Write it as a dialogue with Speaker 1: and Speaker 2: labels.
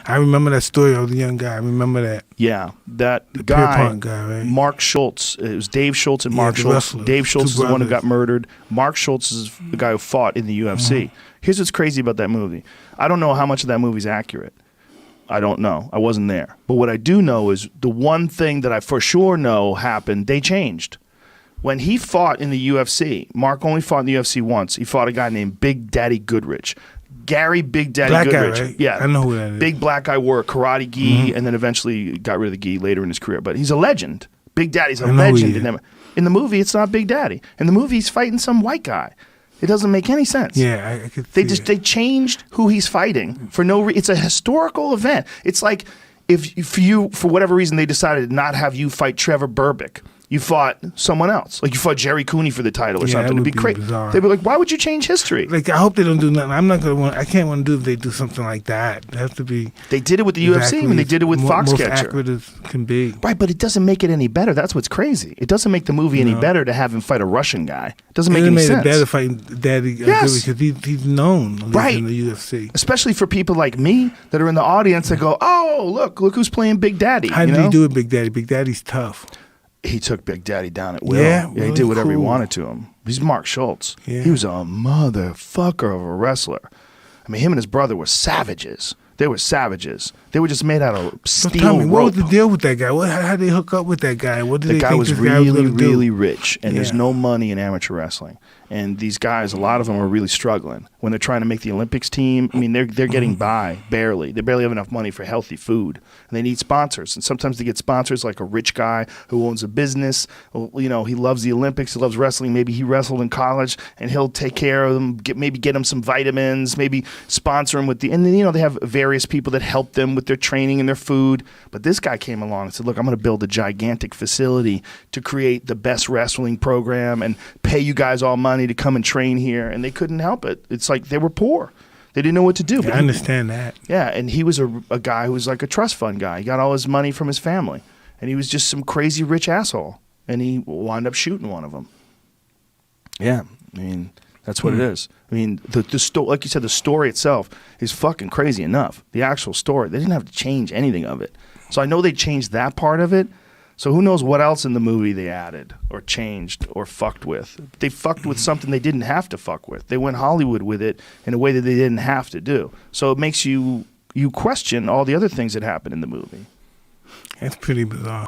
Speaker 1: I remember that story of the young guy. I remember that.
Speaker 2: Yeah, that
Speaker 1: The
Speaker 2: guy,
Speaker 1: Pierpont guy, right?
Speaker 2: Mark Schultz. It was Dave Schultz and Mark
Speaker 1: the
Speaker 2: Schultz.
Speaker 1: wrestlers,
Speaker 2: Dave Schultz is
Speaker 1: two
Speaker 2: the one who got
Speaker 1: brothers.
Speaker 2: murdered. Mark Schultz is the guy who fought in the UFC. Here's what's crazy about that movie. I don't know how much of that movie is accurate. I don't know. I wasn't there. But what I do know is the one thing that I for sure know happened, they changed. When he fought in the UFC, Mark only fought in the UFC once. He fought a guy named Big Daddy Goodrich. Gary Big Daddy
Speaker 1: Black guy,
Speaker 2: Goodrich.
Speaker 1: right?
Speaker 2: Yeah.
Speaker 1: I know who that is.
Speaker 2: Big black guy, wore a karate gi and then eventually got rid of the gi later in his career. But he's a legend. Big Daddy's a
Speaker 1: I know who he
Speaker 2: legend.
Speaker 1: is.
Speaker 2: In the movie, it's not Big Daddy. In the movie, he's fighting some white guy. It doesn't make any sense.
Speaker 1: Yeah, I could
Speaker 2: They
Speaker 1: see
Speaker 2: just
Speaker 1: it.
Speaker 2: they changed who he's fighting for no reason. It's a historical event. It's like if you, for whatever reason, they decided to not have you fight Trevor Berbick. You fought someone else. Like you fought Jerry Cooney for the title or
Speaker 1: Yeah,
Speaker 2: something.
Speaker 1: that
Speaker 2: It'd
Speaker 1: would
Speaker 2: be
Speaker 1: be
Speaker 2: great.
Speaker 1: bizarre.
Speaker 2: They'd be like, why would you change history?
Speaker 1: Like, I hope they don't do nothing. I'm not gonna want. I can't want to do if they do something like that. It has to be.
Speaker 2: They did it with the UFC when they did it with
Speaker 1: most
Speaker 2: Foxcatcher.
Speaker 1: accurate as can be.
Speaker 2: Right, but it doesn't make it any better. That's what's crazy. It doesn't make the movie any better to have him fight a Russian guy. It doesn't make
Speaker 1: It
Speaker 2: any
Speaker 1: made
Speaker 2: sense.
Speaker 1: it better fighting Daddy
Speaker 2: Yes.
Speaker 1: because he's known at least
Speaker 2: Right.
Speaker 1: in the UFC.
Speaker 2: Especially for people like me that are in the audience that go, oh, look who's playing Big Daddy.
Speaker 1: How
Speaker 2: you
Speaker 1: did
Speaker 2: know?
Speaker 1: he do it, Big Daddy? Big Daddy's tough.
Speaker 2: He took Big Daddy down at will.
Speaker 1: Yeah,
Speaker 2: he
Speaker 1: really
Speaker 2: did whatever he
Speaker 1: cool.
Speaker 2: wanted to him. He's Mark Schultz.
Speaker 1: Yeah.
Speaker 2: He was a motherfucker of a wrestler. I mean, him and his brother were savages. They were savages. They were just made out of
Speaker 1: So
Speaker 2: steel
Speaker 1: tell me, what
Speaker 2: rope.
Speaker 1: was the deal with that guy? How did they hook up with that guy? What did
Speaker 2: The
Speaker 1: they
Speaker 2: guy
Speaker 1: think
Speaker 2: was
Speaker 1: this guy was
Speaker 2: really,
Speaker 1: gonna do?
Speaker 2: really rich, and there's
Speaker 1: Yeah.
Speaker 2: no money in amateur wrestling. And these guys, a lot of them are really struggling when they're trying to make the Olympics team. I mean, they're getting by barely. They barely have enough money for healthy food, and they need sponsors. And sometimes they get sponsors like a rich guy who owns a business. You know, he loves the Olympics, he loves wrestling. Maybe he wrestled in college, and he'll take care of them. Maybe get them some vitamins. Maybe sponsor them with the. And then they have various people that help them with their training and their food. But this guy came along and said, "Look, I'm going to build a gigantic facility to create the best wrestling program and pay you guys all money to come and train here." And they couldn't help it. It's like they were poor. They didn't know what to do.
Speaker 1: Yeah, I understand that.
Speaker 2: Yeah, and he was a guy who was like a trust fund guy. He got all his money from his family. And he was just some crazy rich asshole. And he wound up shooting one of them. Yeah, I mean, that's what it is. I mean, the story, like you said, the story itself is fucking crazy enough. The actual story, they didn't have to change anything of it. So I know they changed that part of it. So who knows what else in the movie they added or changed or fucked with. They fucked with something they didn't have to fuck with. They went Hollywood with it in a way that they didn't have to do. So it makes you question all the other things that happened in the movie.
Speaker 1: That's pretty bizarre.